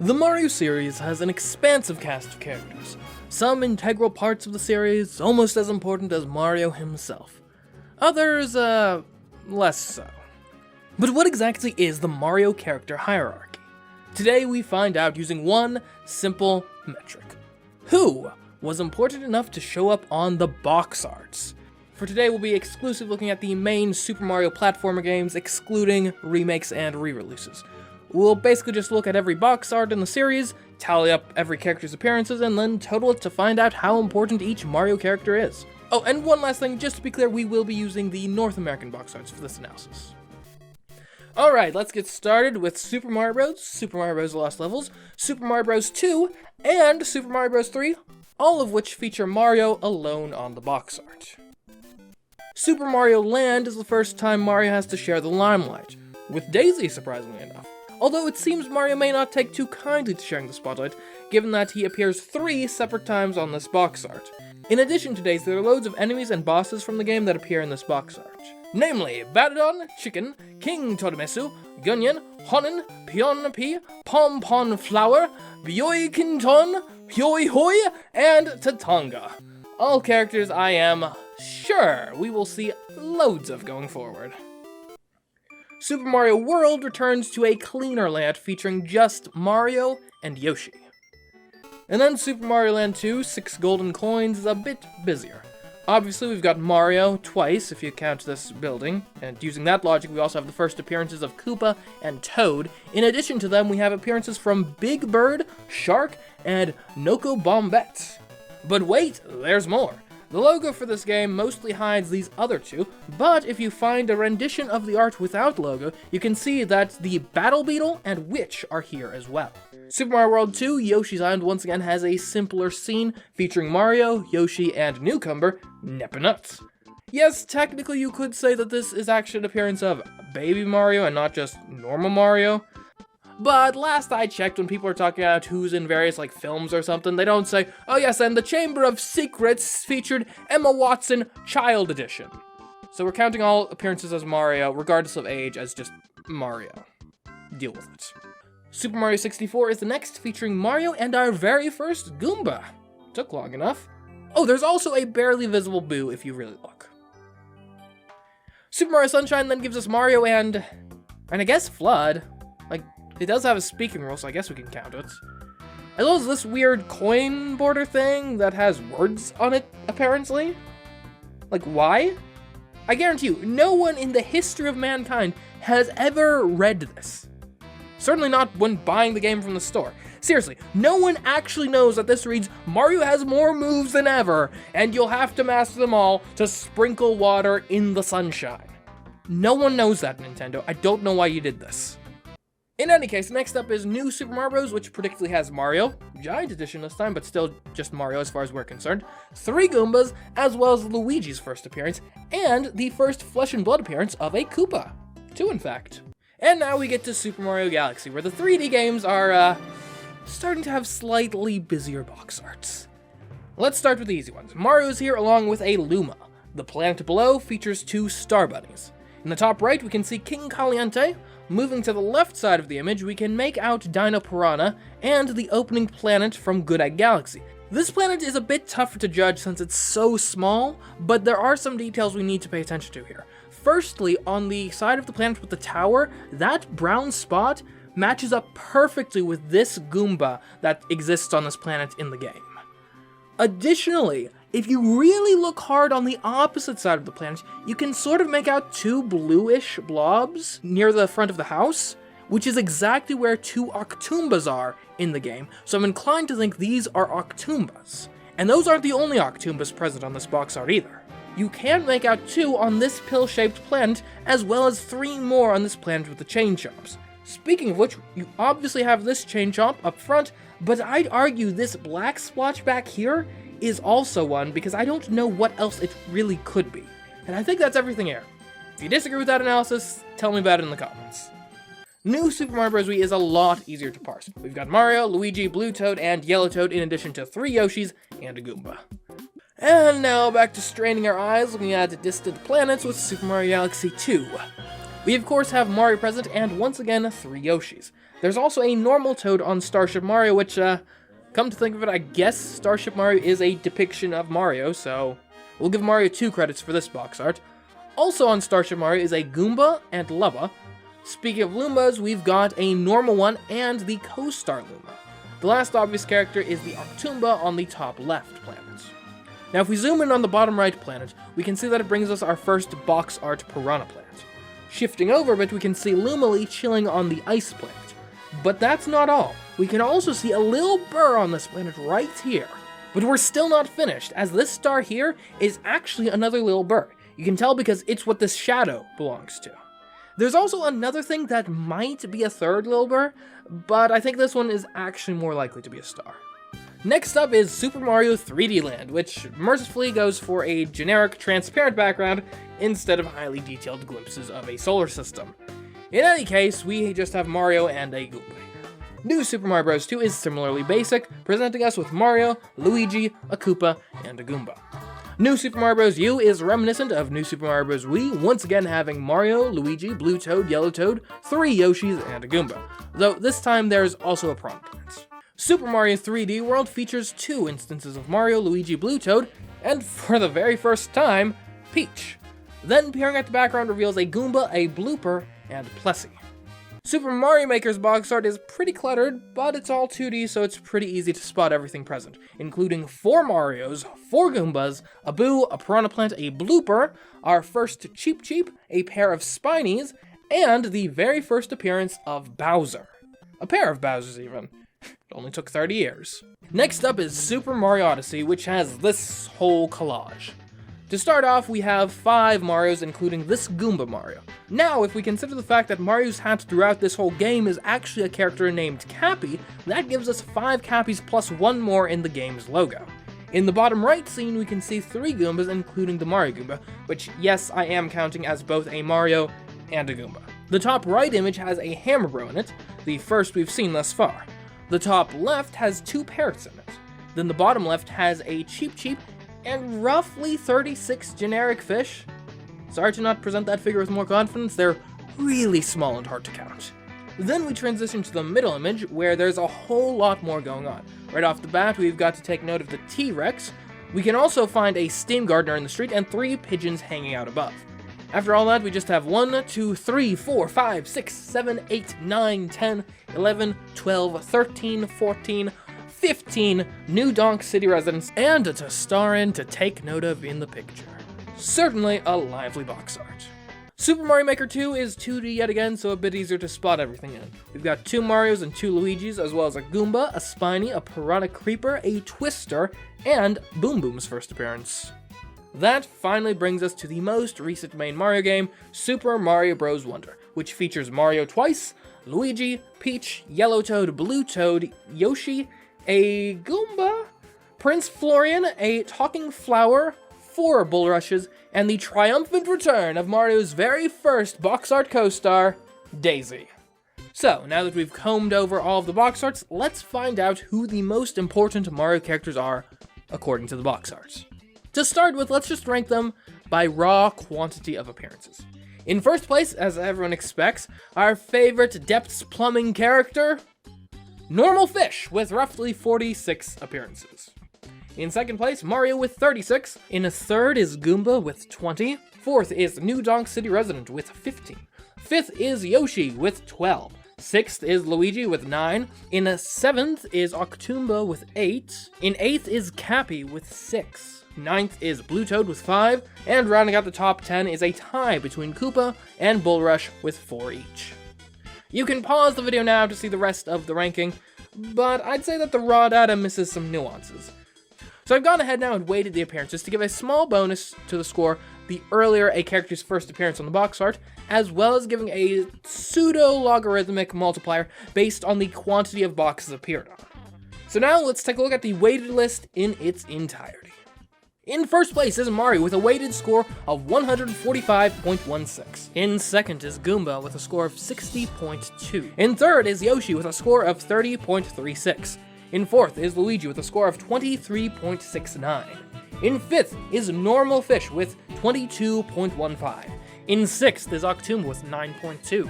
The Mario series has an expansive cast of characters, some integral parts of the series, almost as important as Mario himself. Others, less so. But what exactly is the Mario character hierarchy? Today we find out using one simple metric. Who was important enough to show up on the box arts? For today we'll be exclusively looking at the main Super Mario platformer games, excluding remakes and re-releases. We'll basically just look at every box art in the series, tally up every character's appearances, and then total it to find out how important each Mario character is. Oh, and one last thing, just to be clear, we will be using the North American box arts for this analysis. Alright, let's get started with Super Mario Bros., Super Mario Bros. Lost Levels, Super Mario Bros. 2, and Super Mario Bros. 3, all of which feature Mario alone on the box art. Super Mario Land is the first time Mario has to share the limelight, with Daisy, surprisingly enough. Although it seems Mario may not take too kindly to sharing the spotlight, given that he appears 3 separate times on this box art. In addition to Daisy, there are loads of enemies and bosses from the game that appear in this box art. Namely, Batadon, Chicken, King Totemesu, Gunyan, Honin, Pion P, Pom Pom Flower, Byoi Kinton, Hyoi Hoi, and Tatonga. All characters I am sure we will see loads of going forward. Super Mario World returns to a cleaner layout featuring just Mario and Yoshi. And then Super Mario Land 2, 6 golden coins, is a bit busier. Obviously we've got Mario twice if you count this building, and using that logic we also have the first appearances of Koopa and Toad. In addition to them we have appearances from Big Bird, Shark, and Noko Bombette. But wait, there's more. The logo for this game mostly hides these other two, but if you find a rendition of the art without logo, you can see that the Battle Beetle and Witch are here as well. Super Mario World 2, Yoshi's Island once again has a simpler scene featuring Mario, Yoshi, and newcomer, Neppenuts. Yes, technically you could say that this is actually an appearance of Baby Mario and not just normal Mario. But last I checked, when people are talking about who's in various films or something, they don't say, oh yes, and the Chamber of Secrets featured Emma Watson Child Edition. So we're counting all appearances as Mario, regardless of age, as just Mario. Deal with it. Super Mario 64 is the next, featuring Mario and our very first Goomba. Took long enough. Oh, there's also a barely visible Boo if you really look. Super Mario Sunshine then gives us Mario and I guess Flood. It does have a speaking role, so I guess we can count it. As well as this weird coin border thing that has words on it, apparently. Why? I guarantee you, no one in the history of mankind has ever read this. Certainly not when buying the game from the store. Seriously, no one actually knows that this reads, Mario has more moves than ever, and you'll have to master them all to sprinkle water in the sunshine. No one knows that, Nintendo. I don't know why you did this. In any case, next up is New Super Mario Bros., which predictably has Mario, Giant Edition this time, but still just Mario as far as we're concerned, 3 Goombas, as well as Luigi's first appearance, and the first Flesh and Blood appearance of a Koopa. 2, in fact. And now we get to Super Mario Galaxy, where the 3D games are, starting to have slightly busier box arts. Let's start with the easy ones. Mario's here along with a Luma. The planet below features 2 Star Bunnies. In the top right, we can see King Caliente. Moving to the left side of the image, we can make out Dino Piranha and the opening planet from Good Egg Galaxy. This planet is a bit tougher to judge since it's so small, but there are some details we need to pay attention to here. Firstly, on the side of the planet with the tower, that brown spot matches up perfectly with this Goomba that exists on this planet in the game. Additionally, if you really look hard on the opposite side of the planet, you can sort of make out 2 bluish blobs near the front of the house, which is exactly where 2 Octoombas are in the game, so I'm inclined to think these are Octoombas. And those aren't the only Octoombas present on this box art either. You can make out 2 on this pill-shaped planet, as well as 3 more on this planet with the chain chomps. Speaking of which, you obviously have this chain chomp up front, but I'd argue this black splotch back here is also one, because I don't know what else it really could be. And I think that's everything here. If you disagree with that analysis, tell me about it in the comments. New Super Mario Bros. Wii is a lot easier to parse. We've got Mario, Luigi, Blue Toad, and Yellow Toad, in addition to 3 Yoshis and a Goomba. And now back to straining our eyes looking at distant planets with Super Mario Galaxy 2. We of course have Mario present, and once again 3 Yoshis. There's also a normal Toad on Starship Mario, which, come to think of it, I guess Starship Mario is a depiction of Mario, so we'll give Mario 2 credits for this box art. Also on Starship Mario is a Goomba and Lubba. Speaking of Loombas, we've got a normal one and the co-star Loomba. The last obvious character is the Octoomba on the top left planet. Now if we zoom in on the bottom right planet, we can see that it brings us our first box art Piranha planet. Shifting over a bit, we can see Loomalee chilling on the ice planet. But that's not all. We can also see a little burr on this planet right here. But we're still not finished, as this star here is actually another little burr. You can tell because it's what this shadow belongs to. There's also another thing that might be a third little burr, but I think this one is actually more likely to be a star. Next up is Super Mario 3D Land, which mercifully goes for a generic transparent background instead of highly detailed glimpses of a solar system. In any case, we just have Mario and a Goomba. New Super Mario Bros. 2 is similarly basic, presenting us with Mario, Luigi, a Koopa, and a Goomba. New Super Mario Bros. U is reminiscent of New Super Mario Bros. Wii, once again having Mario, Luigi, Blue Toad, Yellow Toad, 3 Yoshis, and a Goomba, though this time there's also a Prawn Prince. Super Mario 3D World features 2 instances of Mario, Luigi, Blue Toad, and for the very first time, Peach. Then peering at the background reveals a Goomba, a Blooper, and Plessy. Super Mario Maker's box art is pretty cluttered, but it's all 2D, so it's pretty easy to spot everything present, including 4 Marios, 4 Goombas, a Boo, a Piranha Plant, a Blooper, our first Cheep Cheep, a pair of Spinies, and the very first appearance of Bowser. A pair of Bowsers, even. It only took 30 years. Next up is Super Mario Odyssey, which has this whole collage. To start off, we have 5 Marios, including this Goomba Mario. Now, if we consider the fact that Mario's hat throughout this whole game is actually a character named Cappy, that gives us 5 Cappies plus 1 more in the game's logo. In the bottom right scene, we can see 3 Goombas, including the Mario Goomba, which, yes, I am counting as both a Mario and a Goomba. The top right image has a Hammer Bro in it, the first we've seen thus far. The top left has 2 parrots in it. Then the bottom left has a Cheep Cheep and roughly 36 generic fish. Sorry to not present that figure with more confidence, they're really small and hard to count. Then we transition to the middle image, where there's a whole lot more going on. Right off the bat, we've got to take note of the T-Rex. We can also find a steam gardener in the street and 3 pigeons hanging out above. After all that, we just have 1, 2, 3, 4, 5, 6, 7, 8, 9, 10, 11, 12, 13, 14, 15 new Donk City residents, and to star in to take note of in the picture. Certainly a lively box art. Super Mario Maker 2 is 2D yet again, so a bit easier to spot everything in. We've got 2 Marios and 2 Luigis, as well as a Goomba, a Spiny, a Piranha Creeper, a Twister, and Boom Boom's first appearance. That finally brings us to the most recent main Mario game, Super Mario Bros. Wonder, which features Mario twice, Luigi, Peach, Yellow Toad, Blue Toad, Yoshi, a Goomba, Prince Florian, a talking flower, 4 bulrushes, and the triumphant return of Mario's very first box art co-star, Daisy. So, now that we've combed over all of the box arts, let's find out who the most important Mario characters are according to the box arts. To start with, let's just rank them by raw quantity of appearances. In first place, as everyone expects, our favorite Depths Plumbing character, Normal Fish, with roughly 46 appearances. In second place, Mario with 36. In third is Goomba with 20. Fourth is New Donk City Resident with 15. Fifth is Yoshi with 12. Sixth is Luigi with 9. In seventh is Octoomba with 8. In eighth is Cappy with 6. Ninth is Blue Toad with 5. And rounding out the top 10 is a tie between Koopa and Bulrush with 4 each. You can pause the video now to see the rest of the ranking, but I'd say that the raw data misses some nuances. So I've gone ahead now and weighted the appearances to give a small bonus to the score the earlier a character's first appearance on the box art, as well as giving a pseudo-logarithmic multiplier based on the quantity of boxes appeared on. So now let's take a look at the weighted list in its entirety. In first place is Mario with a weighted score of 145.16. In second is Goomba with a score of 60.2. In third is Yoshi with a score of 30.36. In fourth is Luigi with a score of 23.69. In fifth is Normal Fish with 22.15. In sixth is Octoomba with 9.2.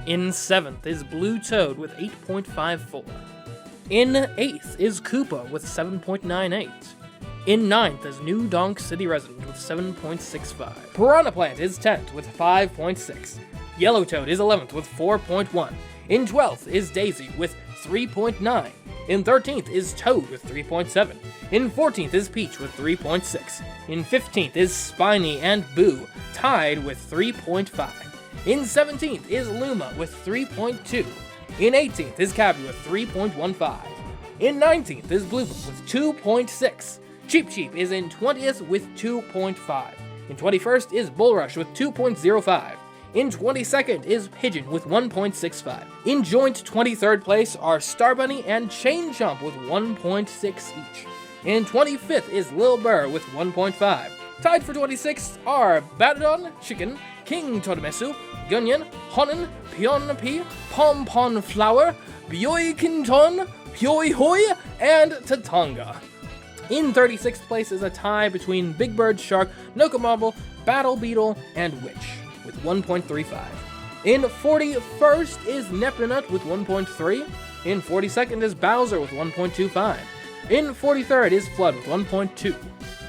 In 7th is Blue Toad with 8.54. In 8th is Koopa with 7.98. In 9th is New Donk City Resident with 7.65. Piranha Plant is 10th with 5.6. Yellow Toad is 11th with 4.1. In 12th is Daisy with 3.9. In 13th is Toad with 3.7. In 14th is Peach with 3.6. In 15th is Spiny and Boo, tied with 3.5. In 17th is Luma with 3.2. In 18th is Cabby with 3.15. In 19th is Bluebird with 2.6. Cheep Cheep is in 20th with 2.5. In 21st is Bulrush with 2.05. In 22nd is Pigeon with 1.65. In joint 23rd place are Starbunny and Chain Chomp with 1.6 each. In 25th is Lil Burr with 1.5. Tied for 26th are Batadon, Chicken, King Totemesu, Gunyan, Honnen, Pionpi, Pompon Flower, Byoi Kinton, Pyoi Hoi, and Tatanga. In 36th place is a tie between Big Bird Shark, Nokomobble, Battle Beetle, and Witch with 1.35. In 41st is Neptunut with 1.3. In 42nd is Bowser with 1.25. In 43rd is Flood with 1.2.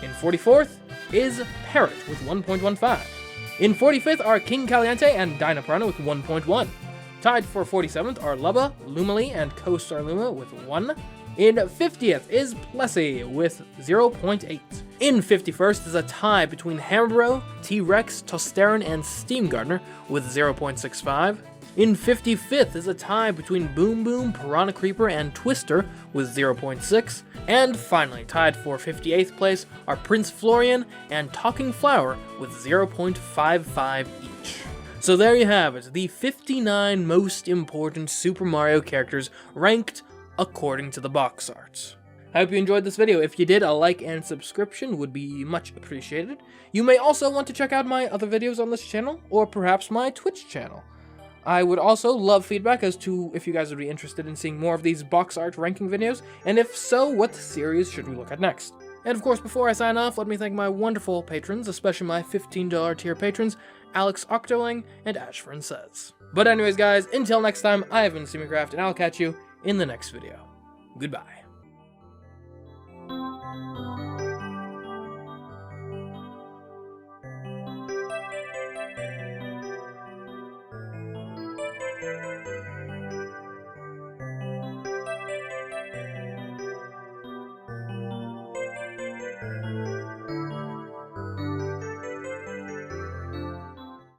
In 44th is Parrot with 1.15. In 45th are King Caliente and Dyna Piranha with 1.1. Tied for 47th are Lubba, Lumily, and Co-Star Luma with 1. In 50th is Plessy with 0.8. In 51st is a tie between Hambro, T-Rex, Tostarin, and Steam Gardener with 0.65. In 55th is a tie between Boom Boom, Piranha Creeper, and Twister with 0.6. And finally, tied for 58th place are Prince Florian and Talking Flower with 0.55 each. So there you have it, the 59 most important Super Mario characters ranked according to the box art. I hope you enjoyed this video. If you did, a like and subscription would be much appreciated. You may also want to check out my other videos on this channel, or perhaps my Twitch channel. I would also love feedback as to if you guys would be interested in seeing more of these box art ranking videos, and if so, what series should we look at next? And of course, before I sign off, let me thank my wonderful patrons, especially my $15 tier patrons, Alex Octoling and Ashford Says. But anyways guys, until next time, I have been CMeeCraft, and I'll catch you in the next video. Goodbye.